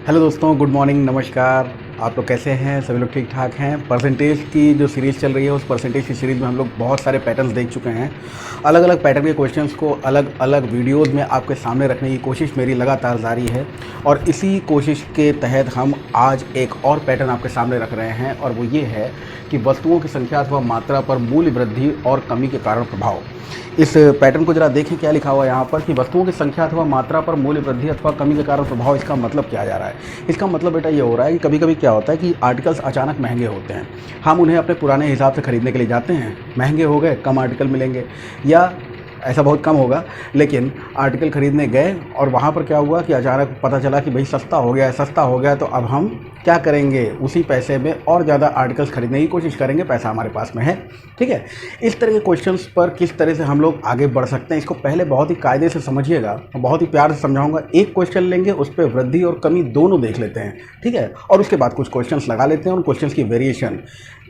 Hello दोस्तों, good morning, नमस्कार। आप लोग कैसे हैं? सभी लोग ठीक ठाक हैं? परसेंटेज की जो सीरीज़ चल रही है उस परसेंटेज की सीरीज़ में हम लोग बहुत सारे पैटर्न्स देख चुके हैं। अलग अलग पैटर्न के क्वेश्चंस को अलग अलग वीडियोस में आपके सामने रखने की कोशिश मेरी लगातार जारी है और इसी कोशिश के तहत हम आज एक और पैटर्न आपके सामने रख रहे हैं और वो ये है कि वस्तुओं की संख्या अथवा मात्रा पर मूल्य वृद्धि और कमी के कारण प्रभाव। इस पैटर्न को जरा देखें क्या लिखा हुआ है यहाँ पर कि वस्तुओं की संख्या अथवा मात्रा पर मूल्य वृद्धि अथवा कमी के कारण प्रभाव। इसका मतलब क्या जा रहा है? इसका मतलब बेटा ये हो रहा है कि कभी कभी क्या होता है कि आर्टिकल्स अचानक महंगे होते हैं, हम उन्हें अपने पुराने हिसाब से ख़रीदने के लिए जाते हैं, महंगे हो गए, कम आर्टिकल मिलेंगे, या ऐसा बहुत कम होगा, लेकिन आर्टिकल ख़रीदने गए और वहाँ पर क्या हुआ कि अचानक पता चला कि भाई सस्ता हो गया है, सस्ता हो गया, तो अब हम क्या करेंगे, उसी पैसे में और ज़्यादा आर्टिकल्स खरीदने की कोशिश करेंगे, पैसा हमारे पास में है। ठीक है, इस तरह के क्वेश्चंस पर किस तरह से हम लोग आगे बढ़ सकते हैं, इसको पहले बहुत ही कायदे से समझिएगा, बहुत ही प्यार से समझाऊंगा। एक क्वेश्चन लेंगे, उस पर वृद्धि और कमी दोनों देख लेते हैं, ठीक है, और उसके बाद कुछ क्वेश्चन्स लगा लेते हैं, उन क्वेश्चंस की वेरिएशन,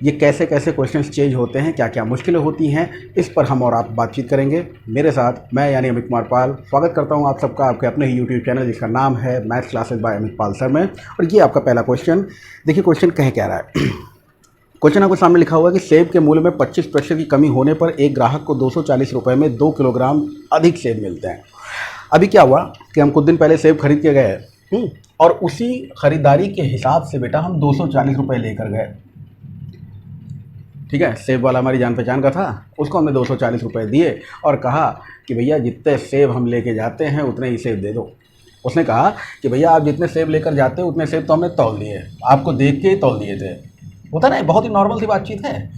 ये कैसे कैसे क्वेश्चंस चेंज होते हैं, क्या क्या मुश्किलें होती हैं, इस पर हम और आप बातचीत करेंगे। मेरे साथ मैं यानी अमित कुमार पाल स्वागत करता हूं आप सबका आपके अपने ही यूट्यूब चैनल जिसका नाम है मैथ्स क्लासेस बाय अमित पाल सर में। और ये आपका पहला क्वेश्चन। देखिए क्वेश्चन कह क्या रहा है। क्वेश्चन आपको सामने लिखा हुआ है कि सेब के मूल्य में 25% की कमी होने पर एक ग्राहक को 240 रुपये में 2 किलोग्राम अधिक सेब मिलते हैं। अभी क्या हुआ कि हम कुछ दिन पहले सेब खरीद के गए और उसी खरीदारी के हिसाब से बेटा हम 240 रुपये लेकर गए। ठीक है, सेब वाला हमारी जान पहचान का था, उसको हमने 240 रुपये दिए और कहा कि भैया जितने सेब हम लेके जाते हैं उतने ही सेब दे दो। उसने कहा कि भैया आप जितने सेब लेकर जाते हो उतने सेब तो हमने तौल दिए, आपको देख के ही तौल दिए थे। होता ना, बहुत ही नॉर्मल सी बातचीत है।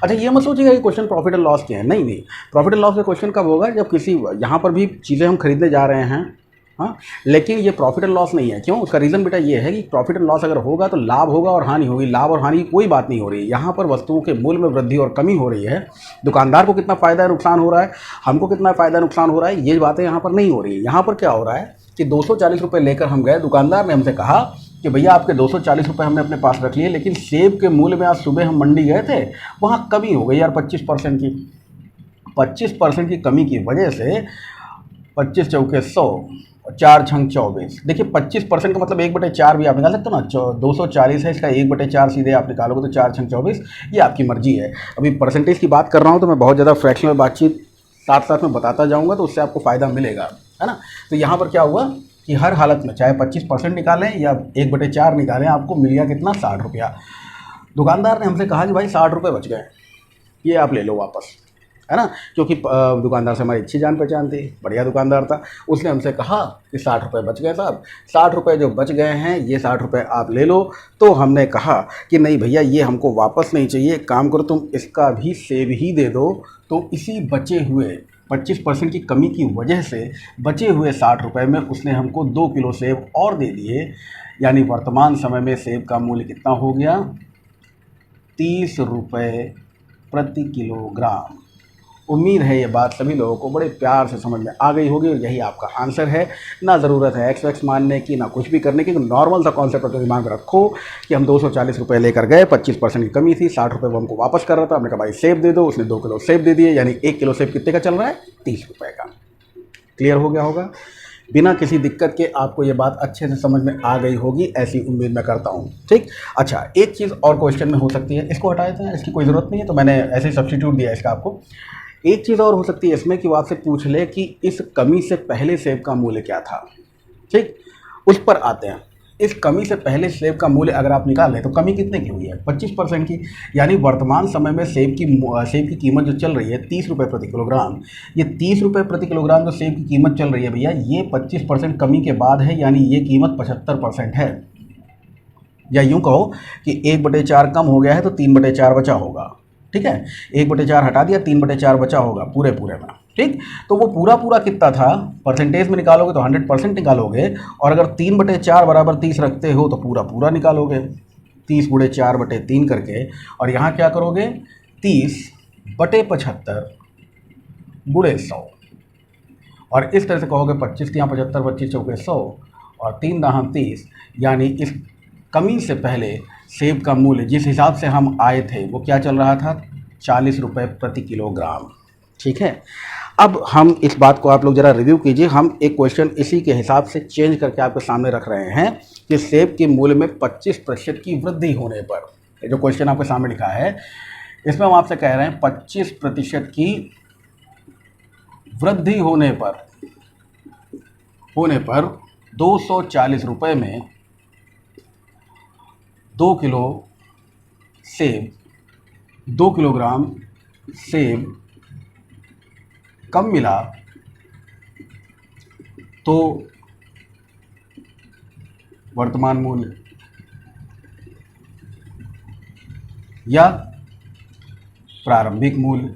अच्छा, ये मत सोचिएगा कि क्वेश्चन प्रॉफिट एंड लॉस के हैं, नहीं नहीं, प्रॉफिट एंड लॉस का क्वेश्चन कब होगा जब किसी, यहाँ पर भी चीज़ें हम खरीदने जा रहे हैं, हाँ, लेकिन ये प्रॉफिट एंड लॉस नहीं है। क्यों? उसका रीज़न बेटा ये है कि प्रॉफिट एंड लॉस अगर होगा तो लाभ होगा और हानि होगी, लाभ और हानि की कोई बात नहीं हो रही है। यहाँ पर वस्तुओं के मूल्य में वृद्धि और कमी हो रही है, दुकानदार को कितना फ़ायदा नुकसान हो रहा है, हमको कितना फ़ायदा नुकसान हो रहा है, ये बातें यहाँ पर नहीं हो रही है। यहाँ पर क्या हो रहा है कि 240 रुपये लेकर हम गए, दुकानदार ने हमसे कहा कि भैया आपके 240 रुपये हमने अपने पास रख लिए, लेकिन सेब के मूल्य में आज सुबह हम मंडी गए थे, वहाँ कमी हो गई यार 25% की। 25% की कमी की वजह से 25 चौके 100, 4 छंग 24। देखिए 25% का मतलब 1/4 भी आप निकाल सकते हो ना। 240 है, इसका 1/4 सीधे आप निकालोगे तो 4 छंग 24, ये आपकी मर्जी है। अभी परसेंटेज की बात कर रहा हूँ तो मैं बहुत ज़्यादा फ्रैक्शनल बातचीत साथ साथ में बताता जाऊँगा, तो उससे आपको फ़ायदा मिलेगा, है ना। तो यहाँ पर क्या हुआ कि हर हालत में चाहे 25% निकालें या 1/4 निकालें, आपको मिल गया कितना, 60 रुपया। दुकानदार ने हमसे कहा कि भाई 60 रुपये बच गए, ये आप ले लो वापस, है ना। क्योंकि दुकानदार से हमारी अच्छी जान पहचान थी, बढ़िया दुकानदार था। उसने हमसे कहा कि 60 रुपये बच गए साहब, 60 रुपये जो बच गए हैं ये 60 रुपये आप ले लो। तो हमने कहा कि नहीं भैया, ये हमको वापस नहीं चाहिए, एक काम करो तुम इसका भी सेब ही दे दो। तो इसी बचे हुए 25% की कमी की वजह से बचे हुए 60 रुपये में उसने हमको 2 किलो सेब और दे दिए। यानी वर्तमान समय में सेब का मूल्य कितना हो गया, 30 रुपये प्रति किलोग्राम। उम्मीद है ये बात सभी लोगों को बड़े प्यार से समझ में आ गई होगी और यही आपका आंसर है। ना ज़रूरत है एक्स वैक्स मानने की, ना कुछ भी करने की। नॉर्मल सा कॉन्सेप्ट अपने दिमाग में रखो कि हम 240 रुपये लेकर गए, 25% की कमी थी, 60 रुपये वो हमको वापस कर रहा था, हमने कहा भाई सेब दे दो, उसने 2 किलो सेब दे दिए। यानी 1 किलो सेब कितने का चल रहा है, 30 रुपये का। क्लियर हो गया होगा? बिना किसी दिक्कत के आपको ये बात अच्छे से समझ में आ गई होगी, ऐसी उम्मीद मैं करता हूँ। ठीक, अच्छा एक चीज़ और क्वेश्चन में हो सकती है, इसको हटा देते हैं, इसकी कोई ज़रूरत नहीं है, तो मैंने ऐसे ही सब्स्टिट्यूट दिया इसका आपको। एक चीज़ और हो सकती है इसमें कि वो आपसे पूछ ले कि इस कमी से पहले सेब का मूल्य क्या था। ठीक, उस पर आते हैं। इस कमी से पहले सेब का मूल्य अगर आप निकाल लें तो कमी कितने की हुई है, 25% की। यानी वर्तमान समय में सेब की कीमत जो चल रही है 30 रुपये प्रति किलोग्राम। ये 30 रुपये प्रति किलोग्राम जो सेब की कीमत चल रही है भैया, ये 25% कमी के बाद है, यानी ये कीमत 75% है। या यूँ कहो कि 1/4 कम हो गया है तो 3/4 बचा होगा। ठीक है, 1/4 हटा दिया, 3/4 बचा होगा पूरे पूरे में। ठीक, तो वो पूरा पूरा कितना था, परसेंटेज में निकालोगे तो 100% निकालोगे, और अगर 3/4 बराबर 30 रखते हो तो पूरा पूरा निकालोगे, 30/4/3 करके। और यहाँ क्या करोगे, 30/75 × 100, और इस तरह से कहोगे 25 यहाँ 75, 25 चौके 100 और 3 दाहां 30। यानी इस कमी से पहले सेब का मूल्य जिस हिसाब से हम आए थे वो क्या चल रहा था, 40 रुपये प्रति किलोग्राम। ठीक है, अब हम इस बात को आप लोग ज़रा रिव्यू कीजिए। हम एक क्वेश्चन इसी के हिसाब से चेंज करके आपके सामने रख रहे हैं कि सेब के मूल्य में 25% की वृद्धि होने पर, ये जो क्वेश्चन आपके सामने लिखा है इसमें हम आपसे कह रहे हैं 25% की वृद्धि होने पर 240 रुपये में 2 किलो सेब, 2 किलोग्राम सेब कम मिला तो वर्तमान मूल्य या प्रारंभिक मूल्य,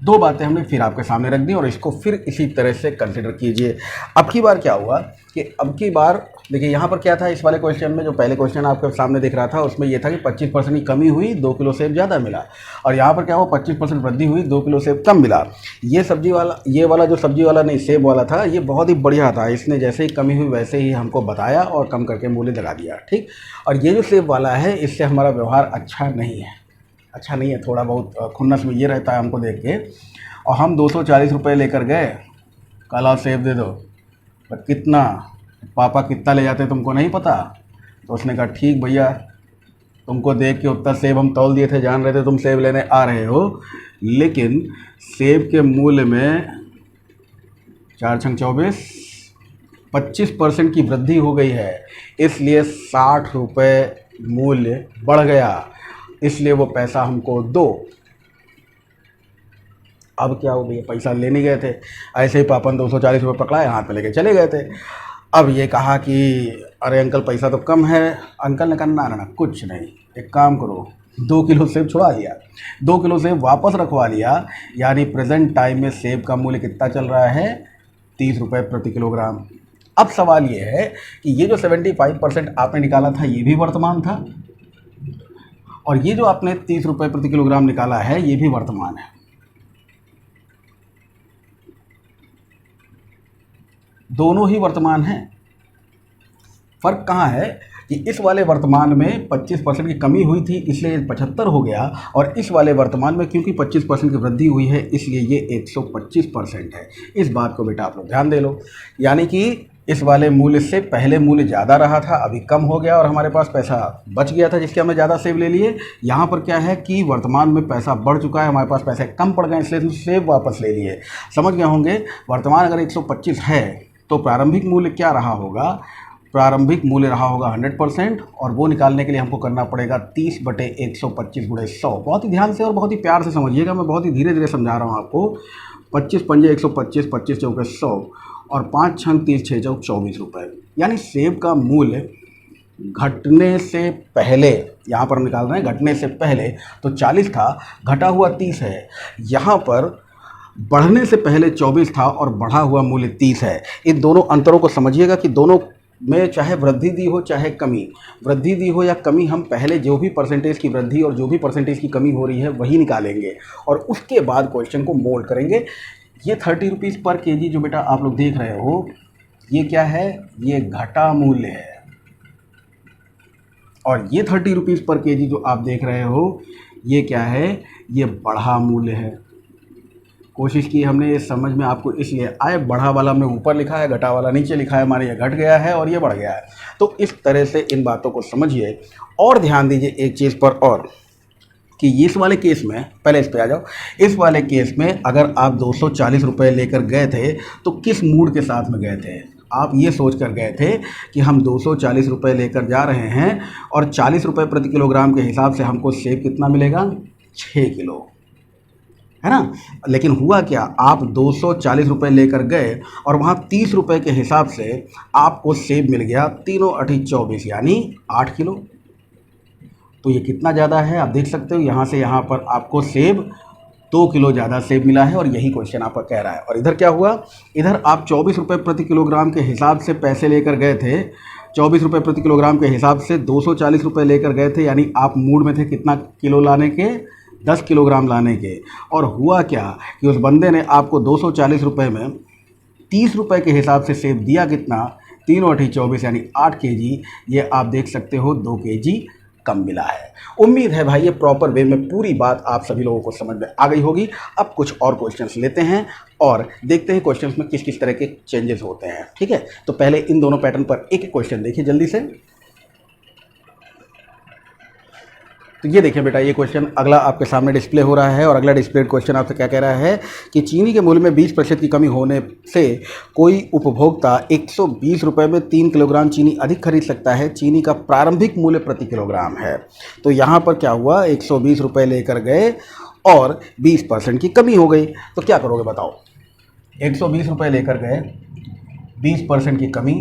दो बातें हमने फिर आपके सामने रख दी और इसको फिर इसी तरह से कंसिडर कीजिए। अब की बार क्या हुआ कि अब की बार देखिए यहाँ पर क्या था, इस वाले क्वेश्चन में जो पहले क्वेश्चन आपके सामने दिख रहा था उसमें यह था कि 25% की कमी हुई, 2 किलो सेब ज़्यादा मिला, और यहाँ पर क्या हुआ 25% वृद्धि हुई, 2 किलो सेब कम मिला। ये वाला जो सब्जी वाला नहीं सेब वाला था ये बहुत ही बढ़िया था, इसने जैसे ही कमी हुई वैसे ही हमको बताया और कम करके मूल्य लगा दिया, ठीक। और ये जो सेब वाला है इससे हमारा व्यवहार अच्छा नहीं है, थोड़ा बहुत खुन्नस में ये रहता है हमको देख के। और हम 240 रुपये लेकर गए, काला सेब दे दो, पर कितना पापा कितना ले जाते तुमको नहीं पता। तो उसने कहा ठीक भैया, तुमको देख के उतना सेब हम तौल दिए थे, जान रहे थे तुम सेब लेने आ रहे हो, लेकिन सेब के मूल्य में 4 छंग 24 25% की वृद्धि हो गई है, इसलिए 60 रुपये मूल्य बढ़ गया, इसलिए वो पैसा हमको दो। अब क्या हो भैया, पैसा लेने गए थे, ऐसे ही पापा ने 240 रुपये पकड़ाए, हाथ में लेके चले गए थे। अब ये कहा कि अरे अंकल पैसा तो कम है। अंकल ने कहा ना कुछ नहीं, एक काम करो, 2 किलो सेब छुड़ा लिया, 2 किलो सेब वापस रखवा लिया, यानी प्रेजेंट टाइम में सेब का मूल्य कितना चल रहा है, 30 रुपये प्रति किलोग्राम। अब सवाल ये है कि ये जो 75% आपने निकाला था ये भी वर्तमान था, और ये जो आपने 30 रुपये प्रति किलोग्राम निकाला है ये भी वर्तमान है। दोनों ही वर्तमान हैं। फर्क कहाँ है कि इस वाले वर्तमान में 25% की कमी हुई थी इसलिए 75 हो गया, और इस वाले वर्तमान में क्योंकि 25% की वृद्धि हुई है इसलिए ये 125% है। इस बात को बेटा आप लोग ध्यान दे लो, यानी कि इस वाले मूल्य से पहले मूल्य ज़्यादा रहा था, अभी कम हो गया और हमारे पास पैसा बच गया था जिसके हमने ज़्यादा सेब ले लिए। यहाँ पर क्या है कि वर्तमान में पैसा बढ़ चुका है, हमारे पास पैसे कम पड़ गए इसलिए सेब वापस ले लिए। समझ गए होंगे, वर्तमान अगर 125 है तो प्रारंभिक मूल्य क्या रहा होगा, प्रारंभिक मूल्य रहा होगा 100%, और वो निकालने के लिए हमको करना पड़ेगा 30/125 × 100। बहुत ही ध्यान से और बहुत ही प्यार से समझिएगा, मैं बहुत ही धीरे धीरे समझा रहा हूँ आपको। 25 पंजे 125, 25 चौके 100, और 5 छंग 30, 6 चौक 24 रुपये। यानी सेब का मूल्य घटने से पहले, यहाँ पर हम निकाल रहे हैं घटने से पहले तो 40 था, घटा हुआ 30 है। यहाँ पर बढ़ने से पहले 24 था और बढ़ा हुआ मूल्य 30 है। इन दोनों अंतरों को समझिएगा कि दोनों में चाहे वृद्धि दी हो चाहे कमी, वृद्धि दी हो या कमी, हम पहले जो भी परसेंटेज की वृद्धि और जो भी परसेंटेज की कमी हो रही है वही निकालेंगे और उसके बाद क्वेश्चन को मोल्ड करेंगे। ये 30 रुपीज़ पर केजी जो बेटा आप लोग देख रहे हो, ये क्या है, ये घटा मूल्य है, और ये 30 रुपीज़ पर केजी जो आप देख रहे हो ये क्या है, ये बढ़ा मूल्य है। कोशिश की हमने ये समझ में आपको इसलिए आए, बढ़ा वाला हमने ऊपर लिखा है, घटा वाला नीचे लिखा है, माने ये घट गया है और ये बढ़ गया है। तो इस तरह से इन बातों को समझिए और ध्यान दीजिए एक चीज़ पर और, कि इस वाले केस में, पहले इस पे आ जाओ, इस वाले केस में अगर आप 240 रुपये लेकर गए थे तो किस मूड के साथ में गए थे? आप ये सोच कर गए थे कि हम 240 रुपये लेकर जा रहे हैं और 40 रुपये प्रति किलोग्राम के हिसाब से हमको सेब कितना मिलेगा, 6 किलो, है ना। लेकिन हुआ क्या, आप 240 रुपये लेकर गए और वहाँ 30 रुपये के हिसाब से आपको सेब मिल गया 3 × 8 = 24, यानी 8 किलो। तो ये कितना ज़्यादा है आप देख सकते हो, यहाँ से यहाँ पर आपको सेब 2 किलो ज़्यादा सेब मिला है, और यही क्वेश्चन आपका कह रहा है। और इधर क्या हुआ, इधर आप 24 रुपये प्रति किलोग्राम के हिसाब से पैसे लेकर गए थे, 24 रुपये प्रति किलोग्राम के हिसाब से 240 रुपये लेकर गए थे, यानी आप मूड में थे कितना किलो लाने के, 10 किलोग्राम लाने के। और हुआ क्या कि उस बंदे ने आपको 240 रुपये में 30 रुपये के हिसाब से सेब दिया कितना, 3 × 8 = 24, यानी 8 केजी। ये आप देख सकते हो 2 केजी कम मिला है। उम्मीद है भाई ये प्रॉपर वे में पूरी बात आप सभी लोगों को समझ में आ गई होगी। अब कुछ और क्वेश्चंस लेते हैं और देखते हैं क्वेश्चंस में किस किस तरह के चेंजेस होते हैं। ठीक है, तो पहले इन दोनों पैटर्न पर एक एक क्वेश्चन देखिए जल्दी से। तो ये देखिए बेटा, ये क्वेश्चन अगला आपके सामने डिस्प्ले हो रहा है और अगला डिस्प्ले क्वेश्चन आपसे क्या कह रहा है कि चीनी के मूल्य में 20% की कमी होने से कोई उपभोक्ता 120 रुपये में 3 किलोग्राम चीनी अधिक खरीद सकता है। चीनी का प्रारंभिक मूल्य प्रति किलोग्राम है। तो यहाँ पर क्या हुआ, 120 रुपये लेकर गए और 20% की कमी हो गई। तो क्या करोगे बताओ, 120 रुपये लेकर गए, 20% की कमी,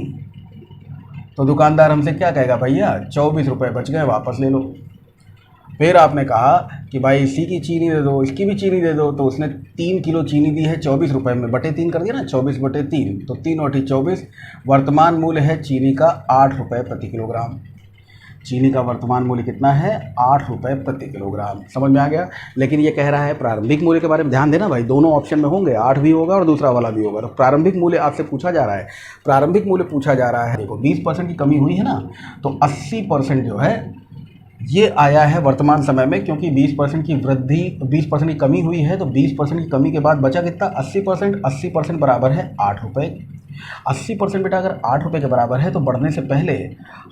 तो दुकानदार हमसे क्या कहेगा, भैया 24 रुपये बच गए, वापस ले लो। फिर आपने कहा कि भाई इसी की चीनी दे दो, इसकी भी चीनी दे दो, तो उसने 3 किलो चीनी दी है 24 रुपये में, बटे 3 कर दिया ना, 24/3, तो 3 और 24। वर्तमान मूल्य है चीनी का 8 रुपये प्रति किलोग्राम। चीनी का वर्तमान मूल्य कितना है, 8 रुपये प्रति किलोग्राम। समझ में आ गया। लेकिन ये कह रहा है प्रारंभिक मूल्य के बारे में ध्यान देना भाई, दोनों ऑप्शन में होंगे, 8 भी होगा और दूसरा वाला भी होगा। तो प्रारंभिक मूल्य आपसे पूछा जा रहा है, प्रारंभिक मूल्य पूछा जा रहा है। देखो 20% की कमी हुई है ना, तो 80% जो है ये आया है वर्तमान समय में, क्योंकि 20% की वृद्धि, 20% की कमी हुई है, तो 20% की कमी के बाद बचा कितना, 80%। 80% बराबर है 8 रुपये। 80% बेटा अगर 8 रुपये के बराबर है तो बढ़ने से पहले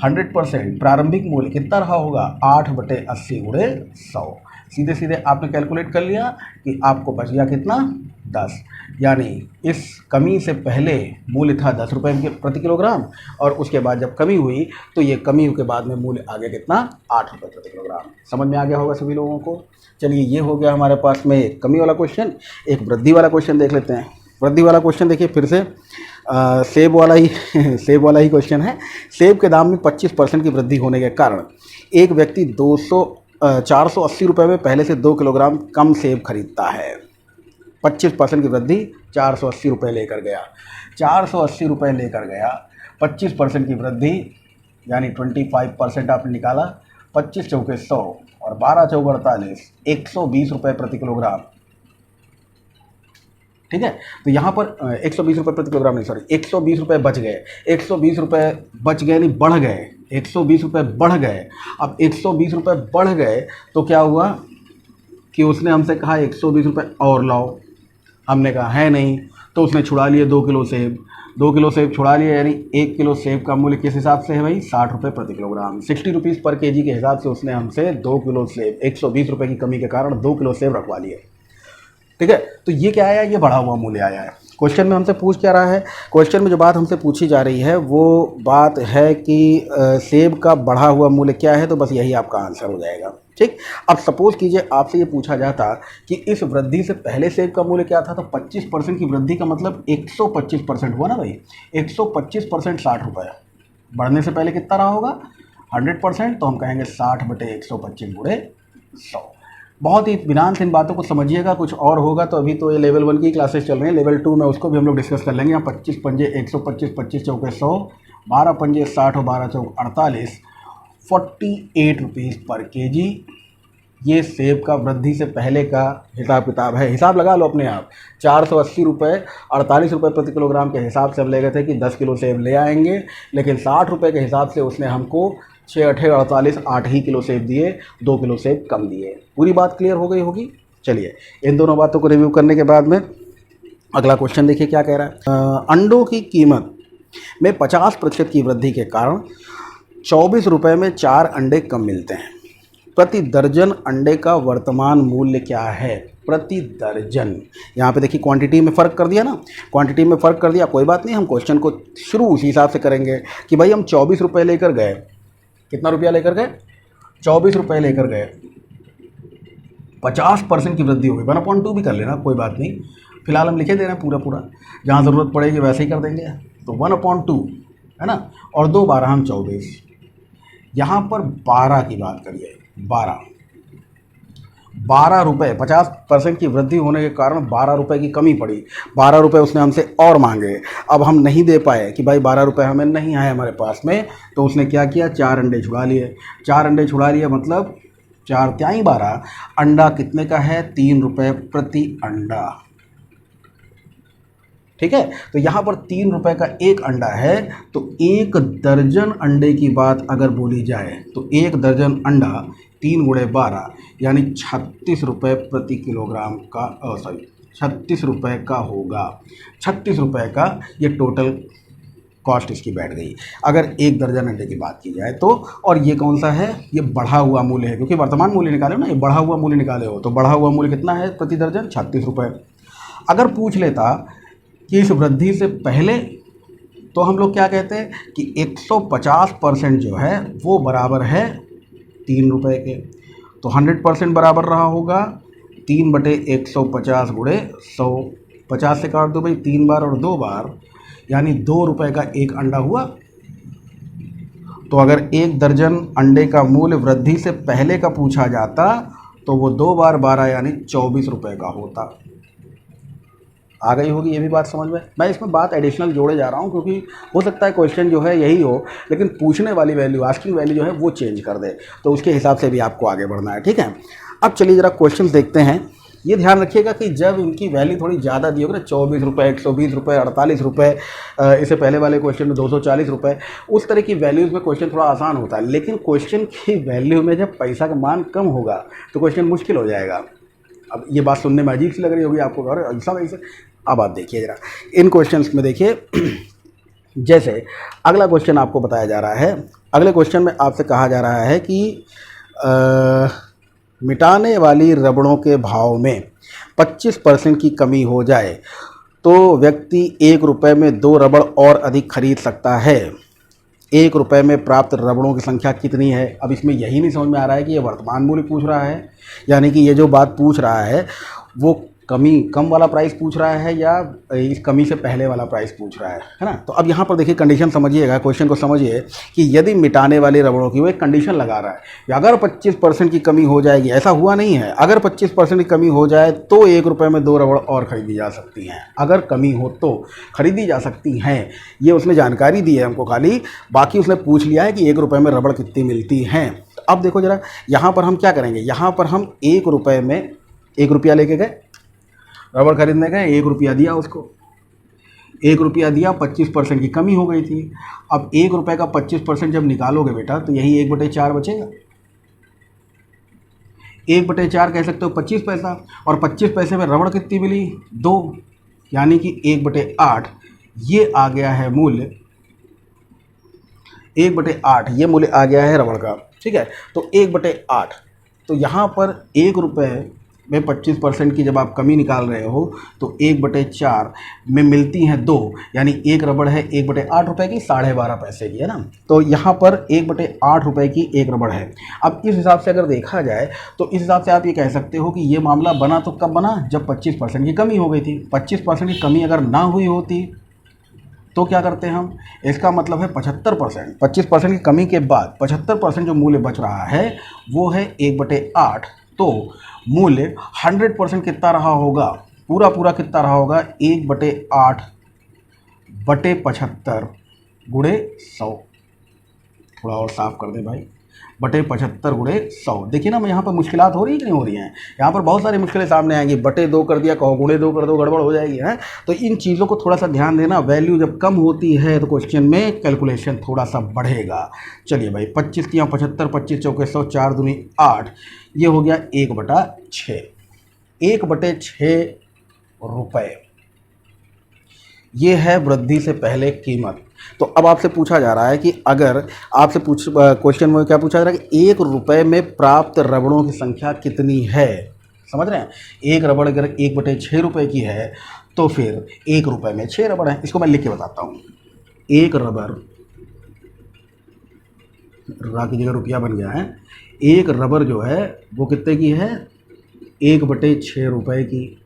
100% प्रारंभिक मूल्य कितना रहा होगा, 8/80 × 100। सीधे सीधे आपने कैलकुलेट कर लिया कि आपको बच गया कितना, 10। यानी इस कमी से पहले मूल्य था 10 रुपये प्रति किलोग्राम और उसके बाद जब कमी हुई तो ये कमी के बाद में मूल्य आ गया कितना, 8 रुपये प्रति किलोग्राम। समझ में आ गया होगा सभी लोगों को। चलिए ये हो गया हमारे पास में एक कमी वाला क्वेश्चन। एक वृद्धि वाला क्वेश्चन देख लेते हैं। वृद्धि वाला क्वेश्चन देखिए फिर से सेब वाला ही सेब वाला ही क्वेश्चन है। सेब के दाम में 25% की वृद्धि होने के कारण एक व्यक्ति 480 रुपये में पहले से 2 किलोग्राम कम सेब खरीदता है। 25% की वृद्धि, 480 रुपये लेकर गया, 480 रुपये लेकर गया, 25% की वृद्धि यानी 25% आपने निकाला, 25 चौके 100 और 12 चौके 48, 120 रुपये प्रति किलोग्राम। ठीक है, तो यहाँ पर 120 रुपये प्रति किलोग्राम नहीं, सॉरी 120 रुपये बच गए। 120 रुपये बच गए नहीं, बढ़ गए, 120 रुपये बढ़ गए। अब 120 रुपये बढ़ गए तो क्या हुआ कि उसने हमसे कहा 120 रुपये और लाओ। हमने कहा है नहीं, तो उसने छुड़ा लिए 2 किलो सेब। 2 किलो सेब छुड़ा लिए, यानी 1 किलो सेब का मूल्य किस हिसाब से है भाई, 60 रुपये प्रति किलोग्राम। 60 रुपीज़ पर केजी के हिसाब से उसने हमसे 2 किलो सेब, 120 रुपये की कमी के कारण 2 किलो सेब रखवा लिए। ठीक है, तो ये क्या आया, ये बढ़ा हुआ मूल्य आया है। क्वेश्चन में हमसे पूछ क्या रहा है, क्वेश्चन में जो बात हमसे पूछी जा रही है वो बात है कि सेब का बढ़ा हुआ मूल्य क्या है, तो बस यही आपका आंसर हो जाएगा। ठीक, अब सपोज कीजिए आपसे ये पूछा जाता कि इस वृद्धि से पहले सेब का मूल्य क्या था, तो 25% की वृद्धि का मतलब 125% हुआ ना भाई। 125% 60 रुपये, बढ़ने से पहले कितना रहा होगा, 100%, तो हम कहेंगे 60/125 × 100। बहुत ही ध्यान से इन बातों को समझिएगा, कुछ और होगा तो अभी तो ये लेवल 1 की क्लासेस चल रही हैं, लेवल 2 में उसको भी हम लोग डिस्कस कर लेंगे। यहाँ 25 पंजे 125, 25 चौके 100, 12 पंजे 60 और 12 चौक 48, 48 रुपीज़ पर केजी। ये सेब का वृद्धि से पहले का हिसाब किताब है। हिसाब लगा लो अपने आप, 480 रुपये 48 रुपये प्रति किलोग्राम के हिसाब से हम ले गए थे कि 10 किलो सेब ले आएंगे, लेकिन 60 रुपये के हिसाब से उसने हमको 6 8 48 8 ही किलो सेब दिए, 2 किलो सेब कम दिए। पूरी बात क्लियर हो गई होगी। चलिए इन दोनों बातों को रिव्यू करने के बाद में अगला क्वेश्चन देखिए क्या कह रहा है। अंडों की कीमत में 50% की वृद्धि के कारण 24 रुपये में 4 अंडे कम मिलते हैं। प्रति दर्जन अंडे का वर्तमान मूल्य क्या है, प्रति दर्जन। यहाँ पे देखिए क्वांटिटी में फ़र्क कर दिया ना, क्वांटिटी में फ़र्क कर दिया, कोई बात नहीं, हम क्वेश्चन को शुरू उसी हिसाब से करेंगे कि भाई हम 24 रुपये लेकर गए, कितना रुपया लेकर गए, 24 रुपये लेकर गए, 50% की वृद्धि हो गई, 1/2 भी कर लेना, कोई बात नहीं, फिलहाल हम लिखे दे रहे हैं पूरा पूरा, जहाँ ज़रूरत पड़ेगी वैसे ही कर देंगे। तो 1/2 है ना, और 2 12 हम 24, यहाँ पर 12 की बात करिए, 12 रुपये, 50% की वृद्धि होने के कारण 12 रुपये की कमी पड़ी। 12 रुपये उसने हमसे और मांगे, अब हम नहीं दे पाए कि भाई 12 रुपये हमें नहीं आए हमारे पास में, तो उसने क्या किया, 4 अंडे छुड़ा लिए। 4 अंडे छुड़ा लिए मतलब 4 त्याई 12, अंडा कितने का है, 3 रुपये प्रति अंडा। ठीक है। तो यहाँ पर 3 रुपये का एक अंडा है, तो 1 दर्जन अंडे की बात अगर बोली जाए तो 1 दर्जन अंडा 3 गुणे 12 यानी 36 रुपये प्रति किलोग्राम का 36 रुपये का होगा। 36 रुपये का ये टोटल कॉस्ट इसकी बैठ गई अगर 1 दर्जन अंडे की बात की जाए तो। और ये कौन सा है, ये बढ़ा हुआ मूल्य है, क्योंकि वर्तमान मूल्य निकाले हो ना, ये बढ़ा हुआ मूल्य निकाले हो, तो बढ़ा हुआ मूल्य कितना है प्रति दर्जन, 36 रुपये। अगर पूछ लेता कि इस वृद्धि से पहले, तो हम लोग क्या कहते हैं कि 150% जो है वो बराबर है 3 रुपये के, तो 100% बराबर रहा होगा 3/150 गुणे 100। 50 से काट दो भाई 3 बार और 2 बार, यानी 2 रुपये का एक अंडा हुआ। तो अगर 1 दर्जन अंडे का मूल्य वृद्धि से पहले का पूछा जाता तो वो 2 बार 12 यानी 24 रुपये का होता। आ गई होगी ये भी बात समझ में। मैं इसमें बात एडिशनल जोड़े जा रहा हूँ क्योंकि हो सकता है क्वेश्चन जो है यही हो, लेकिन पूछने वाली वैल्यू, आस्किंग वैल्यू जो है वो चेंज कर दे, तो उसके हिसाब से भी आपको आगे बढ़ना है, ठीक है। अब चलिए ज़रा क्वेश्चन देखते हैं। ये ध्यान रखिएगा कि जब इनकी वैल्यू थोड़ी ज़्यादा दी होगी ना, 24 रुपये, 120 रुपये, 48 रुपये, इससे पहले वाले क्वेश्चन में 240 रुपये, उस तरह की वैल्यूज़ में क्वेश्चन थोड़ा आसान होता है। लेकिन क्वेश्चन की वैल्यू में जब पैसा का मान कम होगा तो क्वेश्चन मुश्किल हो जाएगा। अब ये बात सुनने में अजीब सी लग रही होगी आपको, और ऐसा वैसे। अब आप देखिए ज़रा इन क्वेश्चंस में देखिए, जैसे अगला क्वेश्चन आपको बताया जा रहा है। अगले क्वेश्चन में आपसे कहा जा रहा है कि मिटाने वाली रबड़ों के भाव में 25% की कमी हो जाए तो व्यक्ति 1 रुपये में 2 रबड़ और अधिक खरीद सकता है। 1 रुपये में प्राप्त रबड़ों की संख्या कितनी है। अब इसमें यही नहीं समझ में आ रहा है कि ये वर्तमान मूल्य पूछ रहा है, यानी कि ये जो बात पूछ रहा है वो कम वाला प्राइस पूछ रहा है या इस कमी से पहले वाला प्राइस पूछ रहा है ना। तो अब यहाँ पर देखिए कंडीशन समझिएगा, क्वेश्चन को समझिए कि यदि मिटाने वाली रबड़ों की, वो एक कंडीशन लगा रहा है कि अगर 25% की कमी हो जाएगी, ऐसा हुआ नहीं है, अगर 25% की कमी हो जाए तो 1 रुपये में 2 रबड़ और खरीदी जा सकती हैं। अगर कमी हो तो खरीदी जा सकती हैं, ये उसने जानकारी दी है हमको खाली, बाकी उसने पूछ लिया है कि 1 रुपये में रबड़ कितनी मिलती हैं। तो अब देखो जरा यहाँ पर हम क्या करेंगे, यहाँ पर हम 1 रुपये में 1 रुपया लेके गए, रबड़ खरीदने गए, 1 रुपया दिया उसको, 1 रुपया दिया, 25% की कमी हो गई थी। अब 1 रुपये का 25% जब निकालोगे बेटा तो यही 1/4 बचेगा। 1/4 कह सकते हो 25 पैसा, और 25 पैसे में रबड़ कितनी मिली, 2, यानी कि 1/8 ये आ गया है मूल्य, 1/8 ये मूल्य आ गया है रबड़ का, ठीक है। तो 1/8, तो यहाँ पर 1 रुपये में 25% की जब आप कमी निकाल रहे हो तो 1/4 में मिलती हैं 2, यानी 1 रबड़ है 1/8 रुपये की, 12.5 पैसे की, है ना। तो यहाँ पर 1/8 रुपये की 1 रबड़ है। अब इस हिसाब से अगर देखा जाए तो इस हिसाब से आप ये कह सकते हो कि ये मामला बना तो कब बना, जब 25% की कमी हो गई थी। 25% की कमी अगर ना हुई होती तो क्या करते हम, इसका मतलब है 75%, 25% की कमी के बाद 75% जो मूल्य बच रहा है वो है 1/8। तो मूल्य 100% कितना रहा होगा, पूरा कितना रहा होगा, 1/8/75 गुणे 100। थोड़ा और साफ कर दे भाई, /75 गुणे 100। देखिए ना, मैं यहाँ पर मुश्किलात हो रही है कि नहीं हो रही हैं, यहाँ पर बहुत सारी मुश्किलें सामने आएंगी। /2 कर दिया, कहो ×2 कर दो, गड़बड़ हो जाएगी है। तो इन चीज़ों को थोड़ा सा ध्यान देना। वैल्यू जब कम होती है तो क्वेश्चन में कैलकुलेशन थोड़ा सा बढ़ेगा। चलिए भाई, 25 किया 75, 25 चौके 100, 4 दूनी 8, ये हो गया 1/6, 1/6 रुपये। ये है वृद्धि से पहले कीमत। तो अब आपसे पूछा जा रहा है कि अगर आपसे क्वेश्चन में क्या पूछा जा रहा है कि 1 रुपये में प्राप्त रबड़ों की संख्या कितनी है। समझ रहे हैं, 1 रबड़ अगर 1/6 रुपये की है तो फिर 1 रुपये में 6 रबड़ है। इसको मैं लिख के बताता हूँ। 1 रबड़, रा की जगह रुपया बन गया है, 1 रबड़ जो है वो कितने की है, 1/6 रुपये की।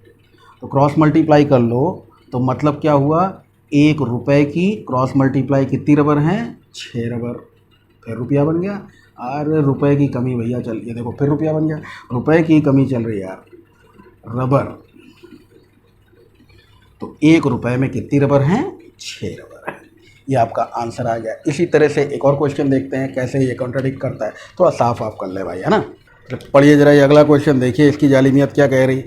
तो क्रॉस मल्टीप्लाई कर लो तो मतलब क्या हुआ, 1 रुपये की क्रॉस मल्टीप्लाई कितनी रबर हैं, 6 रबर, फिर रुपया बन गया। अरे रुपये की कमी भैया, चल ये देखो फिर रुपया बन गया, रुपये की कमी चल रही है यार, रबर। तो 1 रुपये में कितनी रबर हैं, 6 रबर है। ये आपका आंसर आ गया। इसी तरह से एक और क्वेश्चन देखते हैं कैसे ये कॉन्ट्राडिक्ट करता है। थोड़ा साफ आप कर ले भाई, है ना। पढ़िए जरा ये अगला क्वेश्चन देखिए, इसकी जालिमियत क्या कह रही।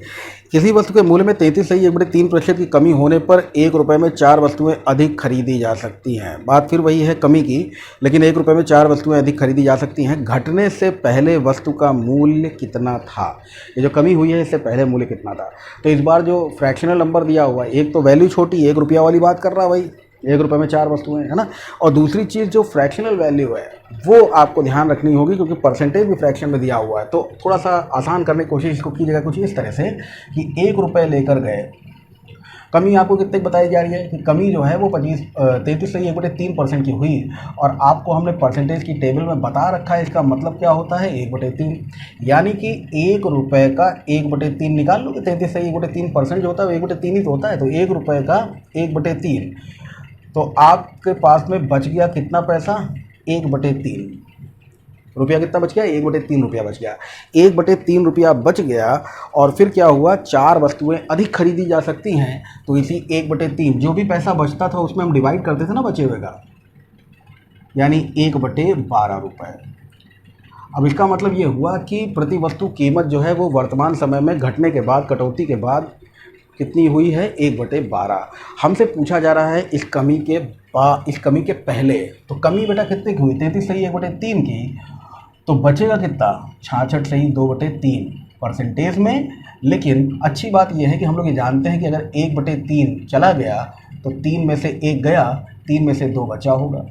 किसी वस्तु के मूल्य में 33.3% की कमी होने पर 1 रुपये में 4 वस्तुएं अधिक खरीदी जा सकती हैं। बात फिर वही है कमी की, लेकिन 1 रुपये में 4 वस्तुएं अधिक खरीदी जा सकती हैं। घटने से पहले वस्तु का मूल्य कितना था। ये जो कमी हुई है इससे पहले मूल्य कितना था। तो इस बार जो फ्रैक्शनल नंबर दिया हुआ है, एक तो वैल्यू छोटी 1 रुपया वाली बात कर रहा है भाई, 1 रुपये में 4 वस्तुएं, है ना। और दूसरी चीज़ जो फ्रैक्शनल वैल्यू है वो आपको ध्यान रखनी होगी, क्योंकि परसेंटेज भी फ्रैक्शन में दिया हुआ है। तो थोड़ा सा आसान करने की कोशिश इसको कीजिएगा कुछ इस तरह से कि 1 रुपये लेकर गए, कमी आपको कितने बताई जा रही है कि कमी जो है वो 33.3% की हुई, और आपको हमने परसेंटेज की टेबल में बता रखा है। इसका मतलब क्या होता है 1/3, यानी कि 1 रुपये का 1/3 निकाल लो कि 33.3% जो होता है वो 1/3 ही तो होता है। तो 1 रुपये का 1/3, तो आपके पास में बच गया कितना पैसा 1/3 रुपया। कितना बच गया 1/3 रुपया बच गया। 1/3 रुपया बच गया और फिर क्या हुआ 4 वस्तुएं अधिक खरीदी जा सकती हैं। तो इसी 1/3 जो भी पैसा बचता था उसमें हम डिवाइड करते थे ना बचे हुए का, यानी 1/12 रुपये। अब इसका मतलब ये हुआ कि प्रति वस्तु कीमत जो है वो वर्तमान समय में घटने के बाद, कटौती के बाद कितनी हुई है 1/12। हमसे पूछा जा रहा है इस कमी के पहले। तो कमी बेटा कितने की हुई 33/3 की, तो बचेगा कितना 66/2/3 परसेंटेज में। लेकिन अच्छी बात यह है कि हम लोग ये जानते हैं कि अगर 1/3 चला गया तो 3 में से 1 गया, 3 में से 2 बचा होगा।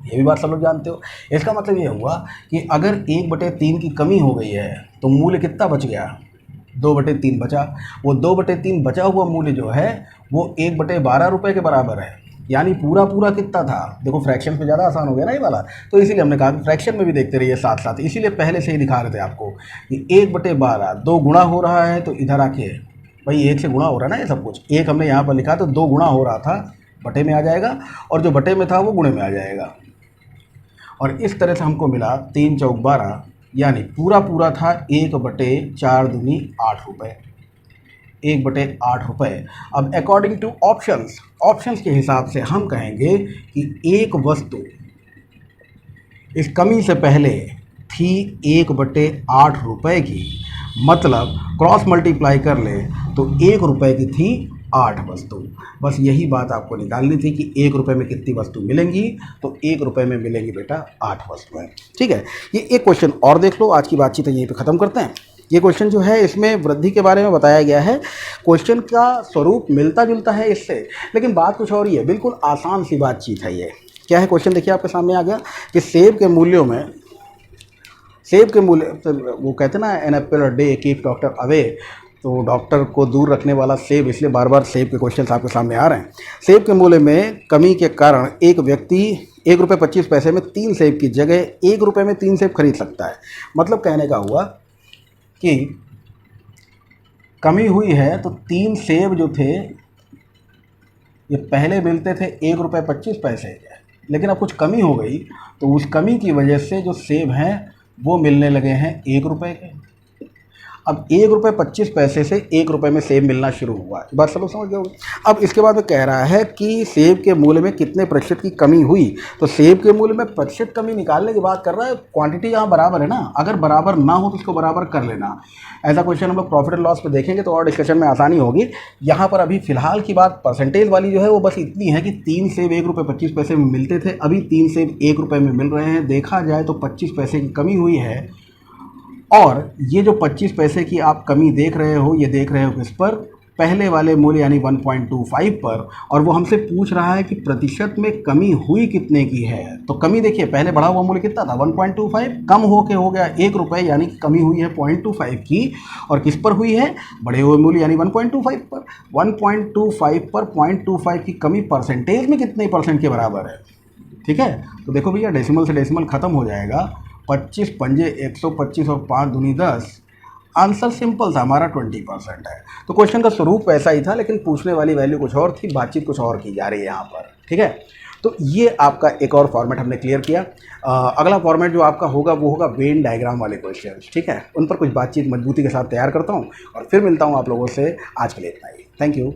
ये भी बात सब लोग जानते हो। इसका मतलब ये हुआ कि अगर 1/3 की कमी हो गई है तो मूल्य कितना बच गया 2/3 बचा। वो 2/3 बचा हुआ मूल्य जो है वो 1/12 रुपये के बराबर है। यानी पूरा कितना था, देखो फ्रैक्शन पे ज़्यादा आसान हो गया ना ये वाला, तो इसीलिए हमने कहा कि फ्रैक्शन में भी देखते रहिए साथ साथ, इसीलिए पहले से ही दिखा रहे थे आपको कि 1/12 2 गुणा हो रहा है। तो इधर आके भाई 1 से गुणा हो रहा है ना ये सब कुछ, 1 हमने यहाँ पर लिखा तो 2 गुणा हो रहा था बटे में आ जाएगा, और जो बटे में था वो गुणे में आ जाएगा। और इस तरह से हमको मिला 3 चौक 12, यानी पूरा था 1/4 दूनी 8 रुपये, 1/8 रुपये। अब अकॉर्डिंग टू ऑप्शंस के हिसाब से हम कहेंगे कि एक वस्तु इस कमी से पहले थी 1/8 रुपये की, मतलब क्रॉस मल्टीप्लाई कर ले तो 1 रुपये की थी 8 वस्तु। बस यही बात आपको निकालनी थी कि 1 रुपये में कितनी वस्तु मिलेंगी, तो 1 रुपये में मिलेंगी बेटा 8 वस्तुएं। ठीक है, ये एक क्वेश्चन और देख लो, आज की बातचीत यहीं पे ख़त्म करते हैं। ये क्वेश्चन जो है इसमें वृद्धि के बारे में बताया गया है। क्वेश्चन का स्वरूप मिलता जुलता है इससे, लेकिन बात कुछ और ही है। बिल्कुल आसान सी बातचीत है ये। क्या है क्वेश्चन, देखिए आपके सामने आ गया कि सेब के मूल्य, वो कहते हैं ना an apple a day keep doctor away, तो डॉक्टर को दूर रखने वाला सेब, इसलिए बार बार सेब के क्वेश्चन आपके सामने आ रहे हैं। सेब के मूल्य में कमी के कारण एक व्यक्ति 1.25 रुपये में 3 सेब की जगह 1 रुपये में 3 सेब खरीद सकता है। मतलब कहने का हुआ कि कमी हुई है तो 3 सेब जो थे ये पहले मिलते थे 1.25 रुपये, लेकिन अब कुछ कमी हो गई तो उस कमी की वजह से जो सेब हैं वो मिलने लगे हैं 1 रुपये के। अब 1.25 से 1 रुपये में सेब मिलना शुरू हुआ, बात सब लोग समझ गए होंगे। अब इसके बाद में कह रहा है कि सेब के मूल्य में कितने प्रतिशत की कमी हुई, तो सेब के मूल्य में प्रतिशत कमी निकालने की बात कर रहा है। क्वांटिटी यहाँ बराबर है ना, अगर बराबर ना हो तो इसको बराबर कर लेना। ऐसा क्वेश्चन हम लोग प्रॉफिट एंड लॉस पे देखेंगे तो और डिस्कशन में आसानी होगी। यहाँ पर अभी फिलहाल की बात परसेंटेज वाली जो है वो बस इतनी है कि 3 सेब 1.25 में मिलते थे, अभी 3 सेब 1 रुपये में मिल रहे हैं। देखा जाए तो 25 पैसे की कमी हुई है, और ये जो 25 पैसे की आप कमी देख रहे हो, ये देख रहे हो किस पर, पहले वाले मूल्य यानी 1.25 पर। और वो हमसे पूछ रहा है कि प्रतिशत में कमी हुई कितने की है। तो कमी देखिए, पहले बढ़ा हुआ मूल्य कितना था 1.25, कम होके हो गया 1 रुपये, यानी कि कमी हुई है 0.25 की। और किस पर हुई है, बढ़े हुए मूल्य यानी 1.25 पर। 1.25 पर 0.25 की कमी परसेंटेज में कितने परसेंट के बराबर है। ठीक है, तो देखो भैया डेसिमल से डेसिमल ख़त्म हो जाएगा। 25 पंजे 125 और 5 दूनी 10। आंसर सिंपल था हमारा 20% है। तो क्वेश्चन का स्वरूप ऐसा ही था, लेकिन पूछने वाली वैल्यू कुछ और थी, बातचीत कुछ और की जा रही है यहाँ पर। ठीक है, तो ये आपका एक और फॉर्मेट हमने क्लियर किया। अगला फॉर्मेट जो आपका होगा वो होगा वेन डायग्राम वाले क्वेश्चन। ठीक है, उन पर कुछ बातचीत मजबूती के साथ तैयार करता हूँ और फिर मिलता हूँ आप लोगों से। आज के लिए इतना ही, थैंक यू।